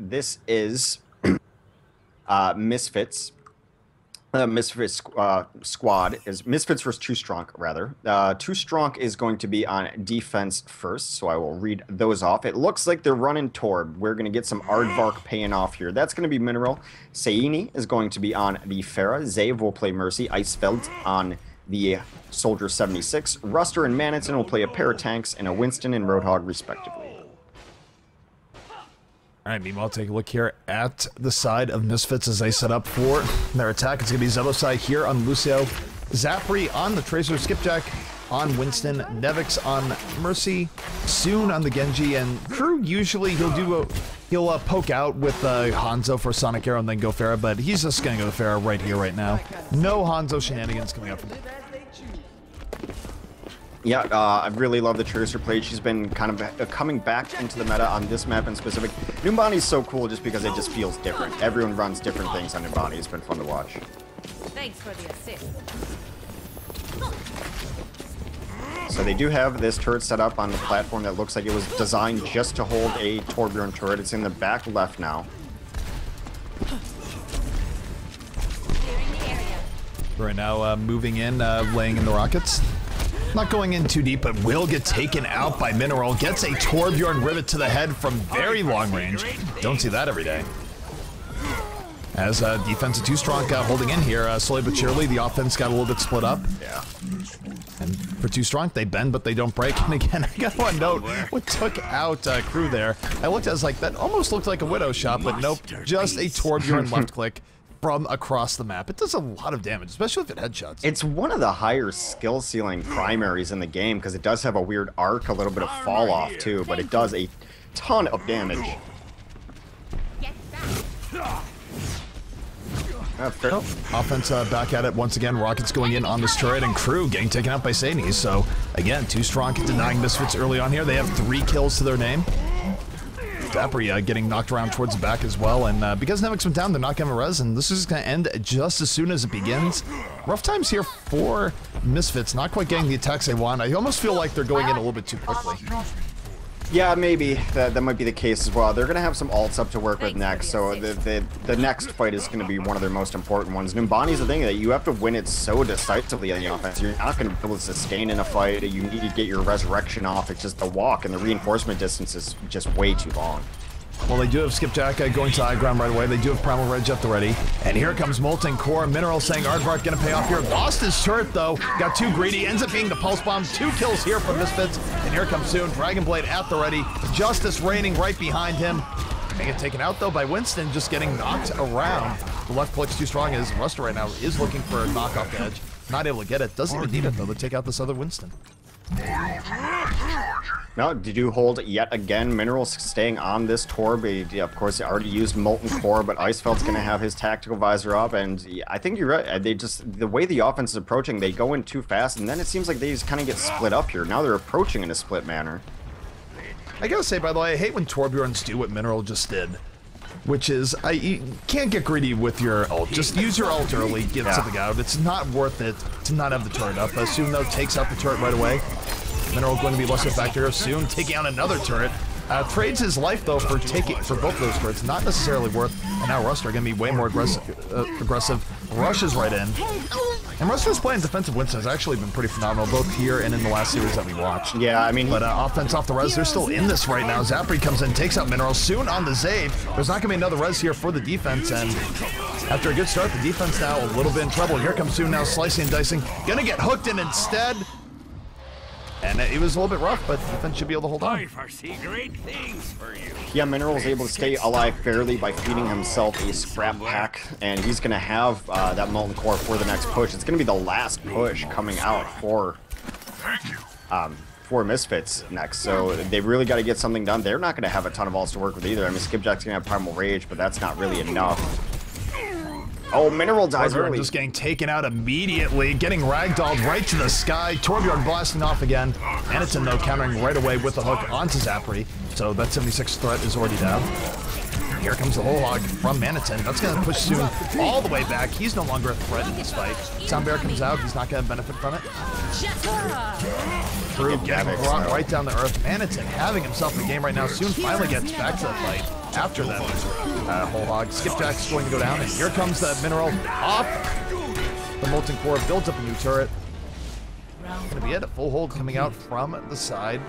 this is Misfits. Misfits squad is Misfits versus 2sTroNk, rather. 2sTroNk is going to be on defense first, so I will read those off. It looks like they're running Torb. We're going to get some Aardvark paying off here. That's going to be Mineral. Saini is going to be on the Pharah. Zave will play Mercy. Icefeld on the Soldier 76. Ruster and Maniton will play a pair of tanks and a Winston and Roadhog, respectively. All right, meanwhile, take a look here at the side of Misfits as they set up for their attack. It's going to be Zebosai here on Lucio, Zapri on the Tracer, Skipjack on Winston, Nevix on Mercy, Soon on the Genji, and Crew usually he'll poke out with Hanzo for Sonic Arrow and then go Pharah, but he's just going to go Pharah right here, right now. No Hanzo shenanigans coming up from him. Yeah, I really love the Tracer play. She's been kind of coming back into the meta on this map in specific. Numbani is so cool just because it just feels different. Everyone runs different things on Numbani. It's been fun to watch. Thanks for the assist. So they do have this turret set up on the platform that looks like it was designed just to hold a Torbjorn turret. It's in the back left now. Right now, moving in, laying in the rockets. Not going in too deep, but will get taken out by Mineral. Gets a Torbjorn rivet to the head from very long range. Don't see that every day. As defense of 2sTroNk holding in here, slowly but surely, the offense got a little bit split up. Yeah. And for 2sTroNk, they bend, but they don't break. And again, I got one note. What took out Crew there? I looked as like, that almost looked like a Widow shot, but nope. Just a Torbjorn left click from across the map. It does a lot of damage, especially if it headshots. It's one of the higher skill ceiling primaries in the game because it does have a weird arc, a little bit of fall off too, but it does a ton of damage. Offense back at it once again. Rockets going in on this turret, and Crew getting taken out by Saini. So again, 2sTroNk denying Misfits early on here. They have 3 kills to their name. Zapri getting knocked around towards the back as well, and because Nevix went down, they're not going to res, and this is going to end just as soon as it begins. Rough times here for Misfits, not quite getting the attacks they want. I almost feel like they're going in a little bit too quickly. Yeah, maybe. That might be the case as well. They're going to have some ults up to work with next, so the next fight is going to be one of their most important ones. Numbani's the thing that you have to win it so decisively on the offense. You're not going to be able to sustain in a fight. You need to get your resurrection off. It's just the walk, and the reinforcement distance is just way too long. Well, they do have Skipjack going to high ground right away. They do have Primal Reg at the ready. And here comes Molten Core. Mineral saying Aardvark going to pay off here. Lost his turret, though. Got too greedy. Ends up being the Pulse Bomb. 2 kills here from Misfits. And here comes Soon. Dragon Blade at the ready. Justice raining right behind him. They get taken out, though, by Winston, just getting knocked around. The left click's too strong as Ruster right now is looking for a knock off the edge. Not able to get it. Doesn't even need it, though, to take out this other Winston. Now, did you hold yet again? Minerals staying on this Torb. Of course, they already used Molten Core, but Icefeld's going to have his tactical visor up, and I think you're right. They just, the way the offense is approaching, they go in too fast, and then it seems like they just kind of get split up here. Now they're approaching in a split manner. I gotta say, by the way, I hate when Torbjorns do what Mineral just did, which is, you can't get greedy with your ult. Just use your ult early, get something out. It's not worth it to not have the turret up. Soon, though, takes out the turret right away. Mineral going to be less of a factor. Soon taking out another turret. Trades his life, though, for both of those turrets. Not necessarily worth. And now Ruster going to be way more aggressive. Rushes right in. And Ruster's playing defensive Winston has actually been pretty phenomenal, both here and in the last series that we watched. Yeah, I mean... But offense off the res, they're still in this right now. Zapri comes in, takes out Mineral. Soon on the Zave. There's not going to be another res here for the defense, and after a good start, the defense now a little bit in trouble. Here comes Soon now, slicing and dicing. Going to get hooked in instead. And it was a little bit rough, but defense should be able to hold on. I foresee great things for you. Yeah, Mineral is able to stay alive fairly by feeding himself a scrap pack, and he's going to have that Molten Core for the next push. It's going to be the last push coming out for Misfits next, so they've really got to get something done. They're not going to have a ton of ults to work with either. I mean, Skipjack's going to have Primal Rage, but that's not really enough. Oh, Mineral dies early. Just getting taken out immediately, getting ragdolled right to the sky. Torbjorn blasting off again. Maniton, though, countering right away with the hook onto Zapri. So that 76 threat is already down. Here comes the whole hog from Maniton. That's going to push Soon all the way back. He's no longer a threat in this fight. Soundbear comes out. He's not going to benefit from it. Crew getting brought right down to earth. Maniton having himself in the game right now. Soon finally gets back to the fight. after that whole hog. Skipjack's going to go down, and here comes the mineral off the molten core, builds up a new turret. Gonna be it, a full hold coming out from the side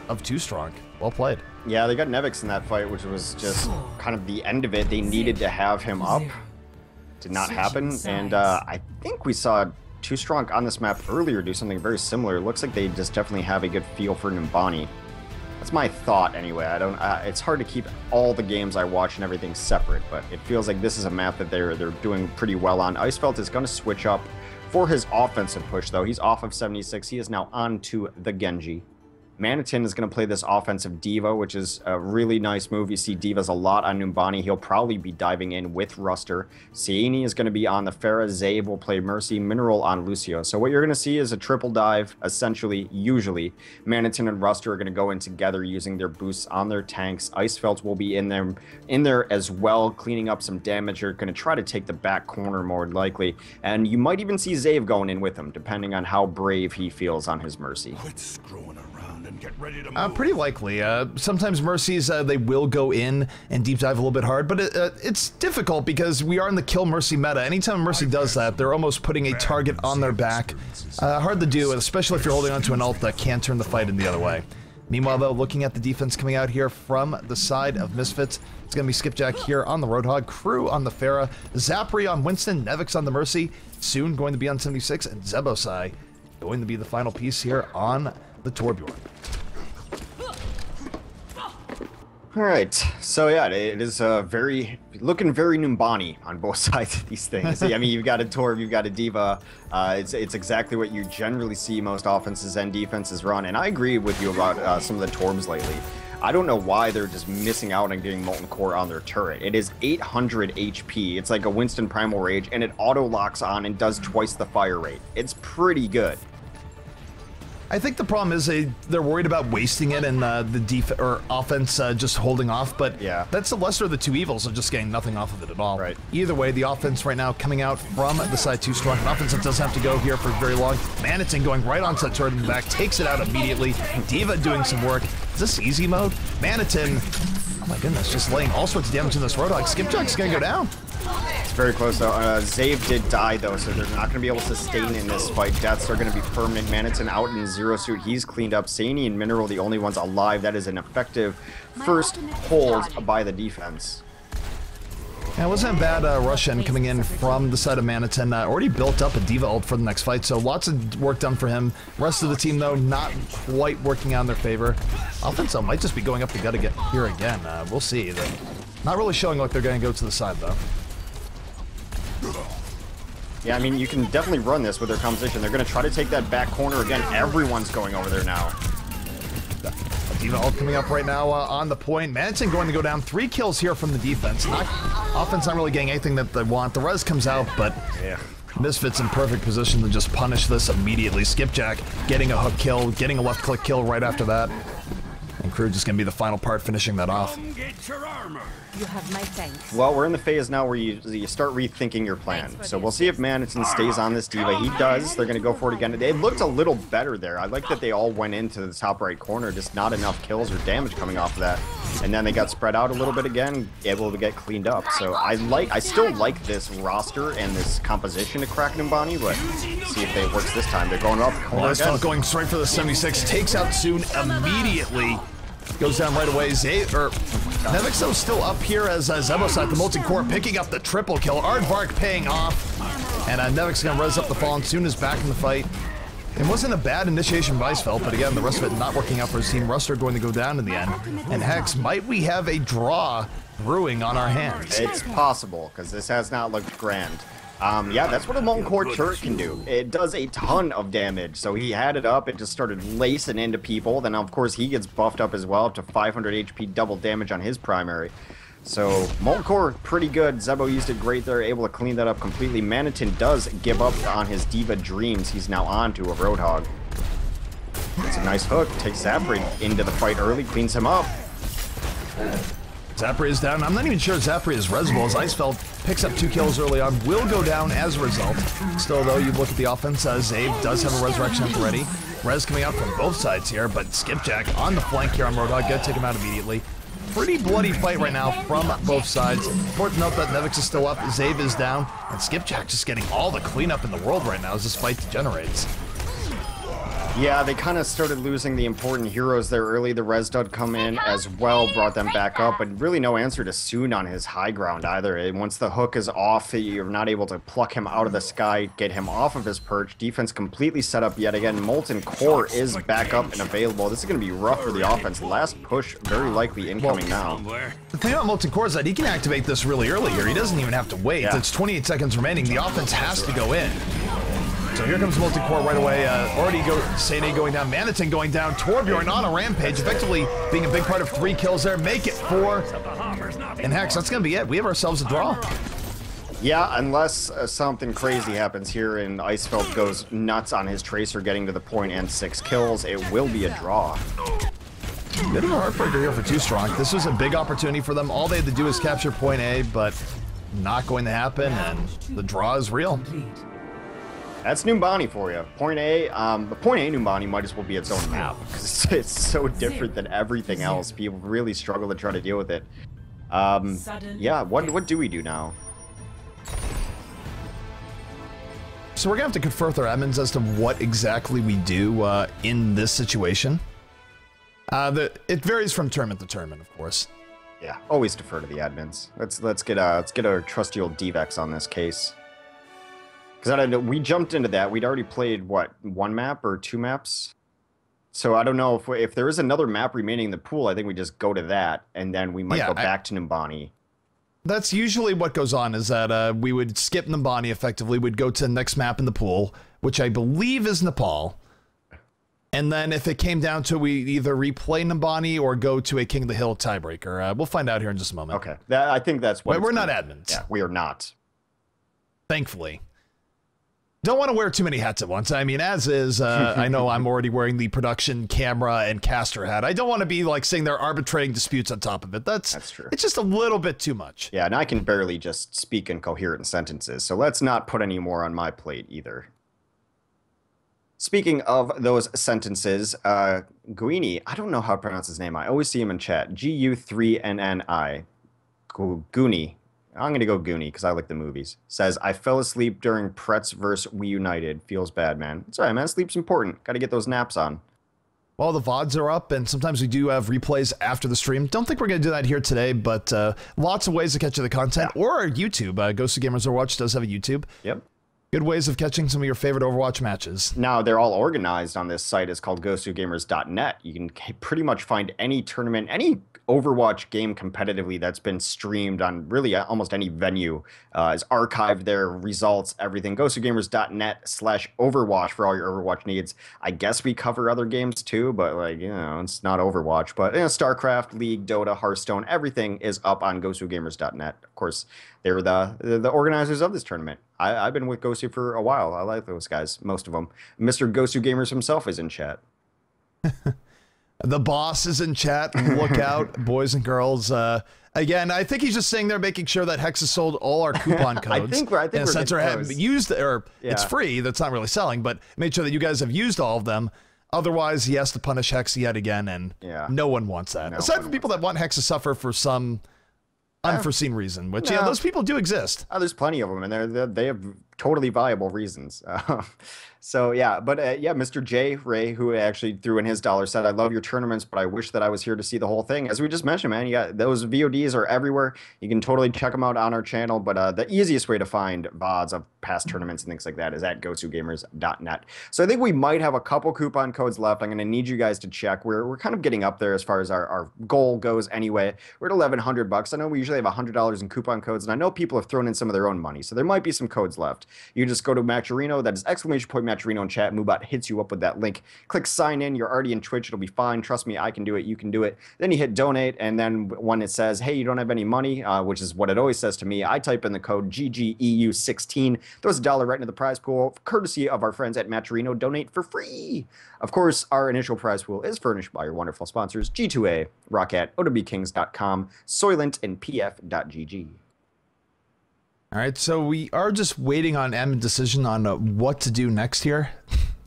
of 2sTroNk. Well played. Yeah, they got Nevix in that fight, which was just kind of the end of it. They needed to have him up. Did not happen, and I think we saw 2sTroNk on this map earlier do something very similar. It looks like they just definitely have a good feel for Numbani. That's my thought anyway. I don't. It's hard to keep all the games I watch and everything separate, but it feels like this is a map that they're doing pretty well on. Icefelt is going to switch up for his offensive push, though. He's off of 76. He is now on to the Genji. Manitin is going to play this offensive Diva, which is a really nice move. You see Divas a lot on Numbani. He'll probably be diving in with Ruster. Sieni is going to be on the Pharah. Zabe will play Mercy. Mineral on Lucio. So what you're going to see is a triple dive, essentially, usually. Manitin and Ruster are going to go in together using their boosts on their tanks. Icefelt will be in there as well, cleaning up some damage. You're going to try to take the back corner more likely. And you might even see Zabe going in with him, depending on how brave he feels on his Mercy. Quit screwing around and get ready to move. Pretty likely. Sometimes Mercies, they will go in and deep dive a little bit hard, but it's difficult because we are in the kill Mercy meta. Anytime Mercy does that, they're almost putting a target on their back. Hard to do, especially if you're holding onto an ult that can turn the fight in the other way. Meanwhile, though, looking at the defense coming out here from the side of Misfits, it's going to be Skipjack here on the Roadhog, Crew on the Pharah, Zapri on Winston, Nevix on the Mercy, soon going to be on 76, and Zebosai going to be the final piece here on the Torbjorn. All right, so yeah, it is looking very Numbani on both sides of these things. I mean, you've got a Torb, you've got a Diva. It's exactly what you generally see most offenses and defenses run. And I agree with you about some of the Torbs lately. I don't know why they're just missing out on getting Molten Core on their turret. It is 800 HP. It's like a Winston Primal Rage, and it auto locks on and does twice the fire rate. It's pretty good. I think the problem is they're worried about wasting it and the offense just holding off, but yeah, that's the lesser of the two evils of just getting nothing off of it at all. Right. Either way, the offense right now coming out from the side 2sTroNk, an offense that doesn't have to go here for very long. Manitin going right onto the turret in the back, takes it out immediately. Diva doing some work. Is this easy mode? Manitin, oh my goodness, just laying all sorts of damage in this Roadhog. Skipjack's gonna go down. It's very close though. Zabe did die though, so they're not going to be able to sustain in this fight. Deaths are going to be permanent. Manitin out in Zero Suit. He's cleaned up. Sani and Mineral the only ones alive. That is an effective first hold by the defense. Yeah, it wasn't a bad Russian coming in from the side of Manitin. Already built up a Diva ult for the next fight, so lots of work done for him. Rest of the team, though, not quite working out in their favor. Offense, though, might just be going up the gut here again. We'll see. They're not really showing like they're going to go to the side, though. Yeah, I mean, you can definitely run this with their composition. They're going to try to take that back corner again. Everyone's going over there now. Diva ult coming up right now on the point. Manitin going to go down. 3 kills here from the defense. Offense not really getting anything that they want. The res comes out, but yeah, Misfits in perfect position to just punish this immediately. Skipjack getting a hook kill, getting a left click kill right after that. And Crew just going to be the final part finishing that off. Get your armor. You have my thanks. Well, we're in the phase now where you start rethinking your plan. So we'll see if Manitin stays on this Diva. He does. They're going to go for it again. It looked a little better there. I like that they all went into the top right corner. Just not enough kills or damage coming off of that. And then they got spread out a little bit again, able to get cleaned up. So I still like this roster and this composition to crack Numbani, but see if it works this time. They're going up. Going straight for the 76. Takes out Soon immediately. Goes down right away. Nevix though still up here as Zebosai, the Molten Core, picking up the triple kill. Aardvark paying off. And Nevix gonna res up the fall, and Soon is back in the fight. It wasn't a bad initiation by Icefelt, but again, the rest of it not working out for his team. Ruster going to go down in the end. And Hex, might we have a draw brewing on our hands? It's possible, because this has not looked grand. Yeah, that's what a Molten Core turret can do. It does a ton of damage. So he had it up, it just started lacing into people. Then, of course, he gets buffed up as well, up to 500 HP double damage on his primary. So, Molten Core, pretty good. Zebo used it great there, able to clean that up completely. Manitin does give up on his Diva Dreams. He's now on to a Roadhog. It's a nice hook. Takes Zapri into the fight early, cleans him up. Zapri is down. I'm not even sure Zapri is resable as Icefelt picks up 2 kills early on. Will go down as a result. Still, though, you look at the offense. Zabe does have a resurrection up ready. Res coming out from both sides here, but Skipjack on the flank here on Roadhog. Gotta take him out immediately. pretty bloody fight right now from both sides. Important to note that Nevix is still up, Zave is down, and Skipjack just getting all the cleanup in the world right now as this fight degenerates. Yeah, they kind of started losing the important heroes there early. The Res Dud come in as well, brought them back up, but really no answer to Soon on his high ground either. And once the hook is off, you're not able to pluck him out of the sky, get him off of his perch. Defense completely set up yet again. Molten Core is back up and available. This is going to be rough for the offense. Last push very likely incoming now. The thing about Molten Core is that he can activate this really early here. He doesn't even have to wait. Yeah. It's 28 seconds remaining. The offense has to go in. So here comes Molten Core right away. Sene going down, Manitin going down, Torbjorn on a rampage, effectively being a big part of 3 kills there. Make it 4. And Hex, that's going to be it. We have ourselves a draw. Yeah, unless something crazy happens here and Icefeld goes nuts on his Tracer getting to the point and 6 kills, it will be a draw. Bit of a heartbreaker here for 2sTroNk. This was a big opportunity for them. All they had to do is capture point A, but not going to happen, and the draw is real. That's Numbani for you. Point A, the Point A Numbani might as well be its own map because it's so different than everything else. People really struggle to try to deal with it. Yeah, what do we do now? So we're gonna have to confer with our admins as to what exactly we do in this situation. It varies from tournament to tournament, of course. Yeah, always defer to the admins. Let's get our trusty old Dvex on this case. Because I don't know, we jumped into that. We'd already played, what, 1 map or 2 maps? So I don't know if there is another map remaining in the pool, I think we just go to that, and then we might go back to Numbani. That's usually what goes on, is that we would skip Numbani effectively, we'd go to the next map in the pool, which I believe is Nepal. And then if it came down to we either replay Numbani or go to a King of the Hill tiebreaker. We'll find out here in just a moment. Okay, I think that's what we're not admins. Yeah, we are not. Thankfully. Don't want to wear too many hats at once. I mean, as is, I know I'm already wearing the production camera and caster hat. I don't want to be like sitting there arbitrating disputes on top of it. That's true. It's just a little bit too much. Yeah, and I can barely just speak in coherent sentences, so let's not put any more on my plate either. Speaking of those sentences, Guini, I don't know how to pronounce his name. I always see him in chat. G-U-3-N-N-I. Goonie. I'm going to go Goonie because I like the movies. Says, I fell asleep during Pretz vs. We United. Feels bad, man. It's all right, man. Sleep's important. Got to get those naps on. Well, the VODs are up, and sometimes we do have replays after the stream. Don't think we're going to do that here today, but lots of ways to catch the content. Yeah. Or our YouTube. GosuGamers Overwatch does have a YouTube. Yep. Good ways of catching some of your favorite Overwatch matches. Now, they're all organized on this site. It's called GosuGamers.net. You can pretty much find any tournament, any Overwatch game competitively that's been streamed on really almost any venue is archived there, results, everything. GosuGamers.net/Overwatch for all your Overwatch needs. I guess we cover other games too, but like, you know, it's not Overwatch. But, you know, StarCraft, League, Dota, Hearthstone, everything is up on GosuGamers.net. Of course, they're the organizers of this tournament. I've been with Gosu for a while. I like those guys, most of them. Mr. GosuGamers himself is in chat. The boss is in chat. Look out, boys and girls. Again, I think he's just sitting there making sure that Hex has sold all our coupon codes. I think we're since have used, or it's free, that's not really selling, but made sure that you guys have used all of them. Otherwise, he has to punish Hex yet again, and no one wants that. Aside from people that want Hex to suffer for some unforeseen reason, which those people do exist. There's plenty of them, and they have totally viable reasons. So yeah, but yeah, Mr. J. Ray, who actually threw in his dollar, said, I love your tournaments, but I wish that I was here to see the whole thing. As we just mentioned, man, those VODs are everywhere. You can totally check them out on our channel, but the easiest way to find VODs of past tournaments and things like that is at GosuGamers.net. So I think we might have a couple coupon codes left. I'm going to need you guys to check. We're kind of getting up there as far as our goal goes anyway. We're at $1,100. I know we usually have $100 in coupon codes, and I know people have thrown in some of their own money, so there might be some codes left. You just go to Matcherino, that is !Matcherino in chat. Moobot hits you up with that link. Click sign in. You're already in Twitch. It'll be fine. Trust me, I can do it. You can do it. Then you hit donate, and then when it says, hey, you don't have any money, which is what it always says to me, I type in the code GGEU16. Throws $1 right into the prize pool, courtesy of our friends at Matcherino. Donate for free. Of course, our initial prize pool is furnished by your wonderful sponsors, G2A, Roccat, OWKings.com, Soylent, and PF.GG. All right, so we are just waiting on admin decision on what to do next here.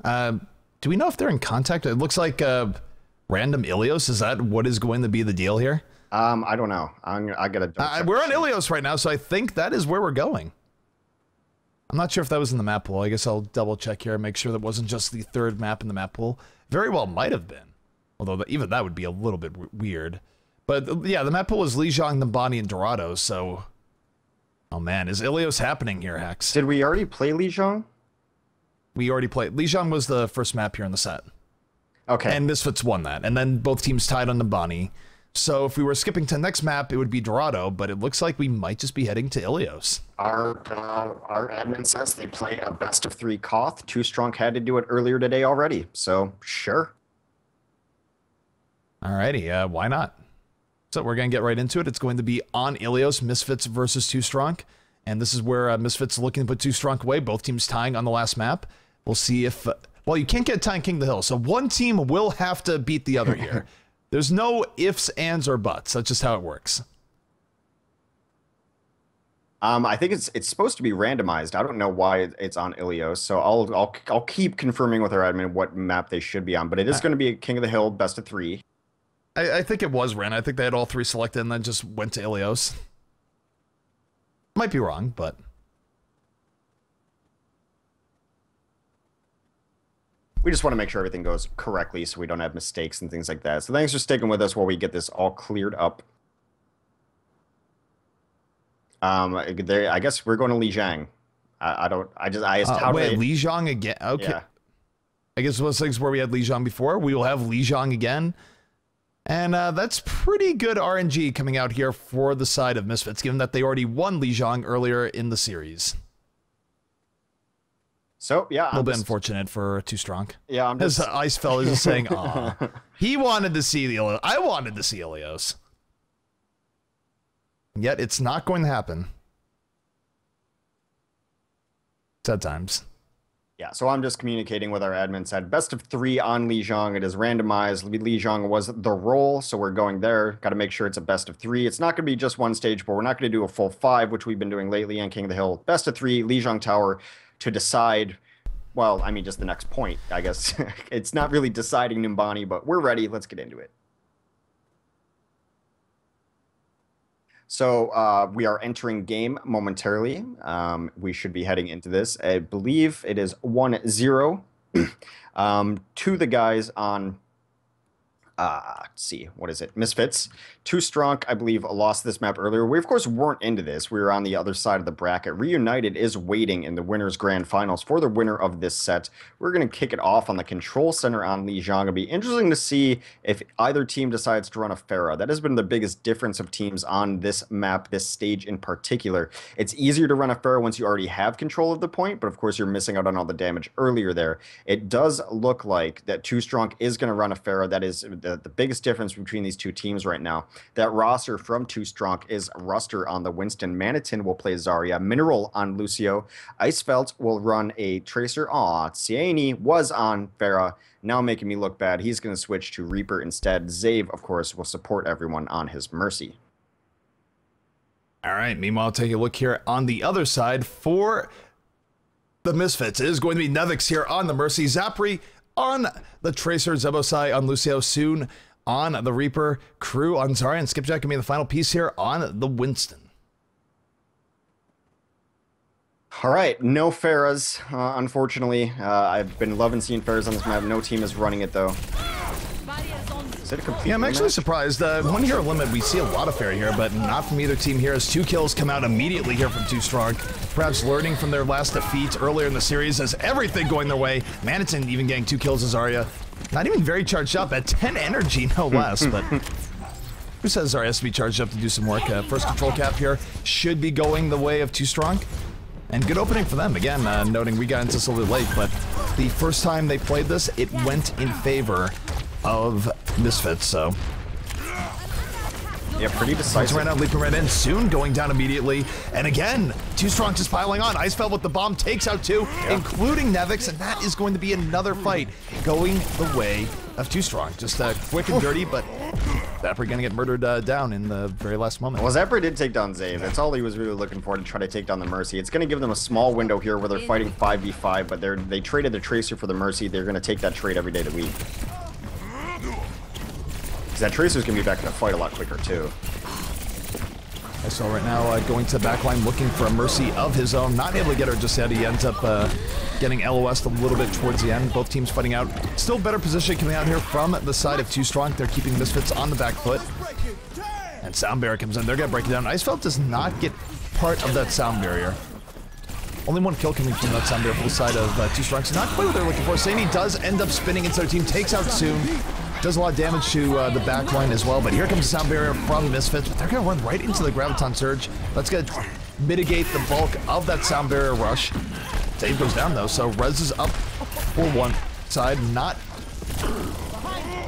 Do we know if they're in contact? It looks like random Ilios. Is that what is going to be the deal here? I don't know. I gotta. We're on Ilios right now, so I think that is where we're going. I'm not sure if that was in the map pool. I guess I'll double check here and make sure that wasn't just the third map in the map pool. Very well might have been. Although even that would be a little bit weird. But yeah, the map pool is Lijiang, Numbani, and Dorado, so... Oh man, is Ilios happening here, Hex? Did we already play Lijiang? We already played. Lijiang was the first map here in the set. Okay. And Misfits won that. And then both teams tied on Numbani. So if we were skipping to the next map, it would be Dorado, but it looks like we might just be heading to Ilios. Our admin says they play a best-of-3 Koth. 2sTroNk had to do it earlier today already, so sure. Alrighty, why not? So we're going to get right into it. It's going to be on Ilios, Misfits versus 2sTroNk. And this is where Misfits looking to put 2sTroNk away. Both teams tying on the last map. We'll see if... well, you can't get a tie in King of the Hill, so one team will have to beat the other here. There's no ifs, ands, or buts. That's just how it works. I think it's supposed to be randomized. I don't know why it's on Ilios, so I'll keep confirming with our admin what map they should be on. But it is going to be a King of the Hill best-of-3. I think it was Ren. I think they had all 3 selected and then just went to Ilios. Might be wrong, but... We just want to make sure everything goes correctly so we don't have mistakes and things like that. So thanks for sticking with us while we get this all cleared up. I guess we're going to Lijiang. Wait, Lijiang again? Okay. Yeah. I guess those things where we had Lijiang before. We will have Lijiang again. And that's pretty good RNG coming out here for the side of Misfits, given that they already won Lijiang earlier in the series. So, yeah. A little bit unfortunate for 2sTroNk. Yeah, I'm just... As Icefell is just saying, aw. He wanted to see the Ilios. I wanted to see Ilios. Yet, it's not going to happen. Sad times. Yeah, so I'm just communicating with our admin side. Best-of-3 on Lijiang. It is randomized. Lijiang was the role, so we're going there. Got to make sure it's a best-of-3. It's not going to be just one stage, but we're not going to do a full 5, which we've been doing lately on King of the Hill. Best-of-3, Lijiang Tower to decide, well, I mean, just the next point, I guess. It's not really deciding Numbani, but we're ready. Let's get into it. So we are entering game momentarily. We should be heading into this. I believe it is 1-0 to the guys on, let's see, what is it? Misfits. 2sTroNk, I believe, lost this map earlier. We, of course, weren't into this. We were on the other side of the bracket. Reunited is waiting in the winners' grand finals for the winner of this set. We're going to kick it off on the control center on Lijiang. It'll be interesting to see if either team decides to run a Pharah. That has been the biggest difference of teams on this map, this stage in particular. It's easier to run a Pharah once you already have control of the point, but of course you're missing out on all the damage earlier there. It does look like that 2sTroNk is going to run a Pharah. That is the biggest difference between these two teams right now. That roster from 2sTroNk is Ruster on the Winston. Manitin will play Zarya. Mineral on Lucio. Icefelt will run a Tracer. Aw, Ciani was on Pharah. Now making me look bad. He's going to switch to Reaper instead. Zave, of course, will support everyone on his Mercy. All right, meanwhile, take a look here on the other side for the Misfits. It is going to be Nevix here on the Mercy. Zapri on the Tracer. Zebosai on Lucio soon. On the Reaper, Crew on Zarya, and Skipjack can be the final piece here on the Winston. All right, no Pharahs, unfortunately. I've been loving seeing Pharahs on this map. No team is running it, though. Is it a complete I'm actually surprised. 1 hero limit, we see a lot of Pharah here, but not from either team here, as 2 kills come out immediately here from 2sTroNk. Perhaps learning from their last defeat earlier in the series, as everything going their way. Manitin even getting 2 kills as Zarya. Not even very charged up at 10 energy, no less, but who says Zarya has to be charged up to do some work? First control cap here should be going the way of 2sTroNk. And good opening for them. Again, noting we got into this a little late, but the first time they played this, it went in favor of Misfits, so... Yeah, pretty decisive. Right now, leaping right in, soon going down immediately. And again, 2sTroNk just piling on. Icefell with the bomb takes out 2, including Nevix, and that is going to be another fight going the way of 2sTroNk. Just quick and dirty, but Zapri gonna get murdered down in the very last moment. Well, Zapri did take down Zave. That's all he was really looking for, to try to take down the Mercy. It's gonna give them a small window here where they're fighting 5v5, but they traded the Tracer for the Mercy. They're gonna take that trade every day of the week. Because that Tracer's going to be back in the fight a lot quicker, too. I saw right now going to the backline looking for a Mercy of his own. Not able to get her just yet. He ends up getting LOS'd a little bit towards the end. Both teams fighting out. Still better position coming out here from the side of 2sTroNk. They're keeping Misfits on the back foot. And Sound Barrier comes in. They're going to break it down. Icefelt does not get part of that Sound Barrier. Only one kill coming from that Sound Barrier for the side of 2sTroNk. So not quite what they're looking for. Saney does end up spinning into their team. Takes out Soon. Does a lot of damage to the back line as well, but here comes the Sound Barrier from Misfits, but they're going to run right into the Graviton Surge. That's going to mitigate the bulk of that Sound Barrier rush. Dave goes down though, so Rez is up for one side,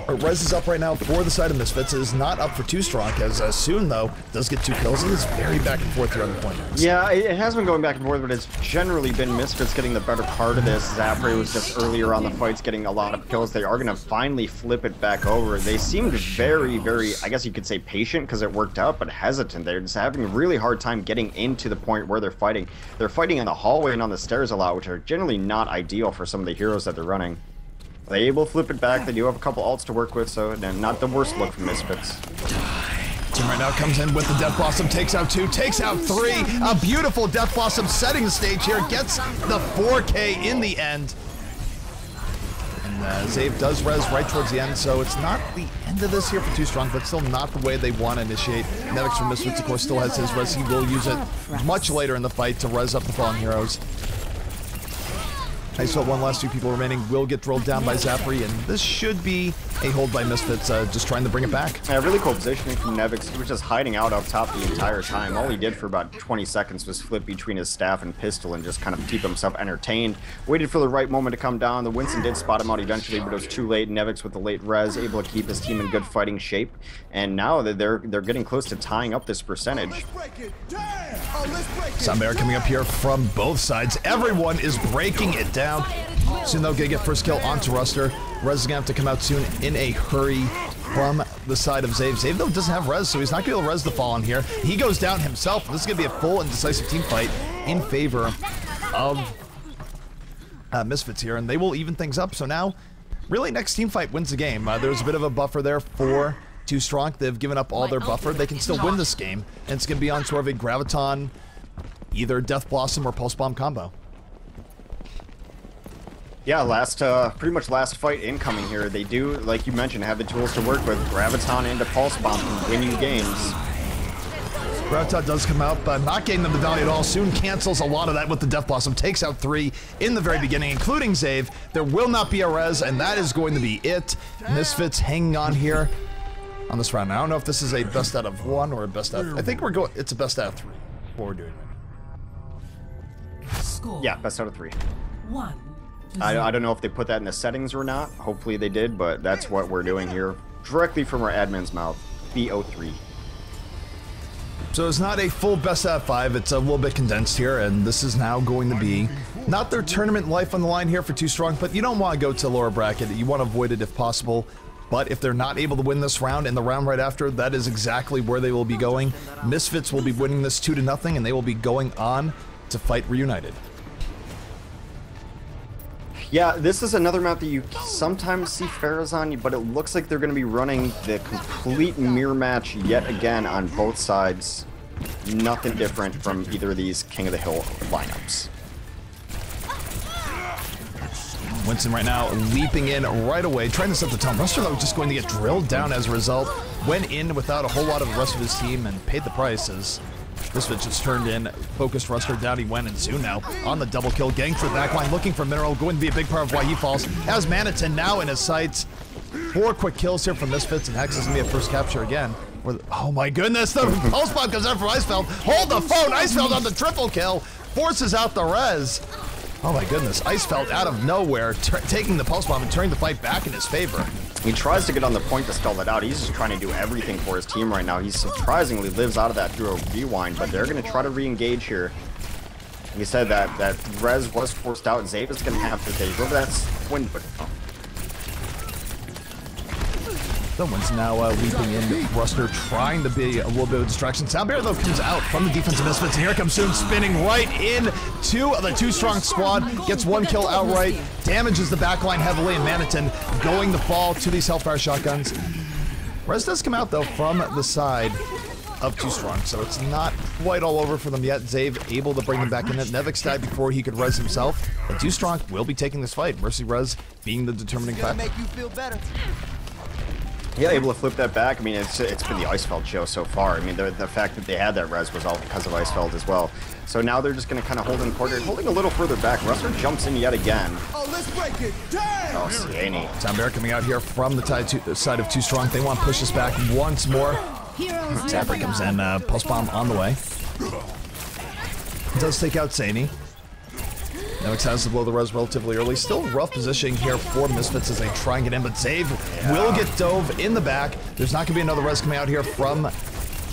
Rez is up right now for the side of Misfits. It is not up for 2sTroNk, as Soon, though, does get 2 kills. It is very back and forth here on the point. Yeah, it has been going back and forth, but it's generally been Misfits getting the better part of this. Zapre was just earlier on the fights getting a lot of kills. They are going to finally flip it back over. They seemed very, very, I guess you could say patient because it worked out, but hesitant. They're just having a really hard time getting into the point where they're fighting. They're fighting in the hallway and on the stairs a lot, which are generally not ideal for some of the heroes that they're running. They're able to flip it back. They do have a couple ults to work with, so not the worst look from Misfits. Team right now comes in with the Death Blossom, takes out 2, takes out 3. A beautiful Death Blossom setting the stage here, gets the 4K in the end. And Zave does res right towards the end, so it's not the end of this here for 2sTroNk, but still not the way they want to initiate. Nevix from Misfits, of course, still has his res. He will use it much later in the fight to res up the fallen heroes. I saw one last 2 people remaining will get drilled down by Zapri, and this should be a hold by Misfits, just trying to bring it back. Yeah, really cool positioning from Nevix. He was just hiding out up top the entire time. All he did for about 20 seconds was flip between his staff and pistol and just kind of keep himself entertained. Waited for the right moment to come down. The Winston did spot him out eventually, but it was too late. Nevix with the late res, able to keep his team in good fighting shape. And now they're getting close to tying up this percentage. Sound Barrier coming up here from both sides. Everyone is breaking it down. Soon they'll get first kill onto Ruster. Rez is going to have to come out soon in a hurry from the side of Zave. Zave, though, doesn't have res, so he's not going to be able to res the Fallen here. He goes down himself. This is going to be a full and decisive team fight in favor of Misfits here, and they will even things up. So now, really, next team fight wins the game. There's a bit of a buffer there for 2sTroNk. They've given up all their buffer. They can still win this game, and it's going to be on sort of a Graviton, either Death Blossom or Pulse Bomb combo. Yeah, pretty much last fight incoming here. They do, like you mentioned, have the tools to work with. Graviton into Pulse Bomb can win you games. Graviton does come out, but not getting them the value at all. Soon cancels a lot of that with the Death Blossom. Takes out 3 in the very beginning, including Zave. There will not be a res, and that is going to be it. Misfits hanging on here on this round. I don't know if this is a best out of 1 or a best out of... I think it's a best out of 3. What we're doing right now. Score. Yeah, best out of 3. 1. I don't know if they put that in the settings or not. Hopefully they did, but that's what we're doing here. Directly from our admin's mouth. BO3. So it's not a full best out of 5. It's a little bit condensed here, and this is now going to be not their tournament life on the line here for 2sTroNk, but you don't want to go to lower bracket. You want to avoid it if possible. But if they're not able to win this round and the round right after, that is exactly where they will be going. Misfits will be winning this 2-0, and they will be going on to fight Reunited. Yeah, this is another map that you sometimes see Pharaohs on, but it looks like they're going to be running the complete mirror match yet again on both sides. Nothing different from either of these King of the Hill lineups. Winston right now leaping in right away, trying to set the tone. Ruster, though, just going to get drilled down as a result. Went in without a whole lot of the rest of his team and paid the price as Misfits just turned in, focused Ruster, down he went, and Zoom now on the double kill. Getting through the backline, looking for Mineral, going to be a big part of why he falls. Has Maniton now in his sights. 4 quick kills here from Misfits, and Hex is going to be a first capture again. Oh my goodness, the Pulse Bomb comes out from Icefeld. Hold the phone, Icefeld on the triple kill. Forces out the res. Oh my goodness, Icefeld out of nowhere, taking the Pulse Bomb and turning the fight back in his favor. He tries to get on the point to stall it out. He's just trying to do everything for his team right now. He surprisingly lives out of that through a rewind, but they're going to try to re-engage here. Like you said, that res was forced out. Zave is going to have to take over that swing. Someone's now leaping in. Ruster trying to be a little bit of a distraction. Sound Barrier, though, comes out from the defensive Misfits, and here comes Soon spinning right in to the 2sTroNk squad. Gets 1 kill outright, damages the backline heavily, and Maniton going to fall to these Hellfire shotguns. Res does come out, though, from the side of 2sTroNk, so it's not quite all over for them yet. Zave able to bring them back in it. Nevix died before he could res himself, and 2sTroNk will be taking this fight. Mercy res being the determining factor. Make you feel better. Yeah, able to flip that back. I mean, it's been the Icefeld show so far. I mean, the fact that they had that res was all because of Icefeld as well. So now they're just going to kind of hold in quarter, holding a little further back. Rustler jumps in yet again. Oh, let's break it. Damn! Oh, Siani. Townbear coming out here from the side of 2sTroNk. They want to push this back once more. Zapper comes in, pulse bomb on the way. Does take out Zany. Nevix has to blow the res relatively early. Still rough positioning here for Misfits as they try and get in, but Zave will get dove in the back. There's not going to be another res coming out here from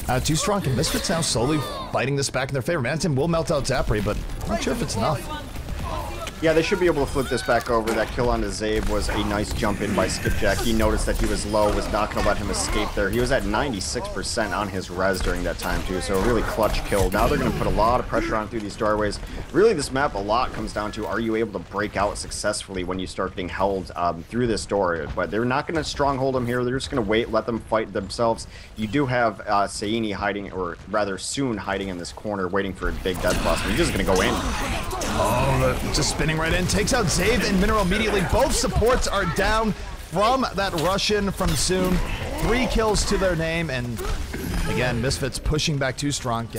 2sTroNk, and Misfits now slowly fighting this back in their favor. Mantim will melt out Zapri, but I'm not sure if it's enough. Yeah, they should be able to flip this back over. That kill on the Zabe was a nice jump in by Skipjack. He noticed that he was low, was not going to let him escape there. He was at 96% on his res during that time, too, so a really clutch kill. Now they're going to put a lot of pressure on through these doorways. Really, this map a lot comes down to, are you able to break out successfully when you start getting held through this door? But they're not going to stronghold them here. They're just going to wait, let them fight themselves. You do have Saini hiding, or rather soon hiding in this corner, waiting for a big death blast. He's just going to go in. Oh, just spinning right in. Takes out Zave and Mineral immediately. Both supports are down from that Russian from Soon. 3 kills to their name, and again, Misfits pushing back 2sTroNk.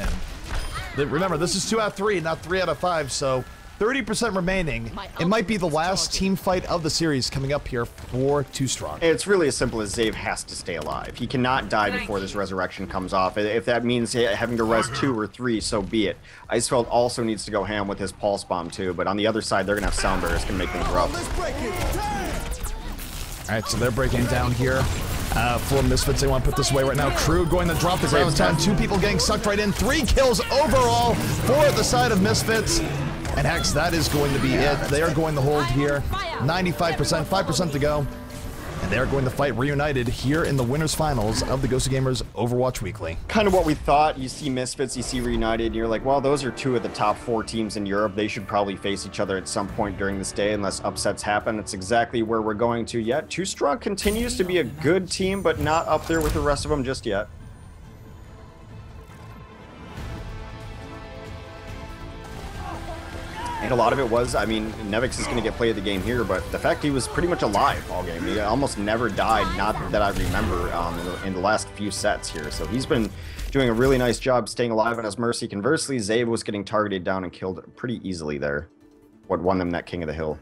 And remember, this is 2 out of 3, not 3 out of 5, so 30% remaining. It might be the last team fight of the series coming up here for 2sTroNk. It's really as simple as Zave has to stay alive. He cannot die before this resurrection comes off. If that means having to res 2 or 3, so be it. Icefeld also needs to go ham with his pulse bomb too, but on the other side, they're going to have Soundbearer. It's going to make things rough. Alright, so they're breaking down here. For Misfits, they want to put this away right now. Crew going to drop the ground time. 2 people getting sucked right in. 3 kills overall for the side of Misfits. And Hex, that is going to be it. They are going to hold here. 95%, 5% to go. And they're going to fight reunited here in the winners finals of the GosuGamers Overwatch Weekly. Kind of what we thought. You see Misfits, you see Reunited, and you're like, well, those are 2 of the top 4 teams in Europe. They should probably face each other at some point during this day unless upsets happen. It's exactly where we're going to yet. 2sTroNk continues to be a good team, but not up there with the rest of them just yet. And a lot of it was, I mean, Nevix is going to get play of the game here, but the fact he was pretty much alive all game. He almost never died, not that I remember, in the last few sets here. So he's been doing a really nice job staying alive on his Mercy. Conversely, Zabe was getting targeted down and killed pretty easily there. What won them that King of the Hill.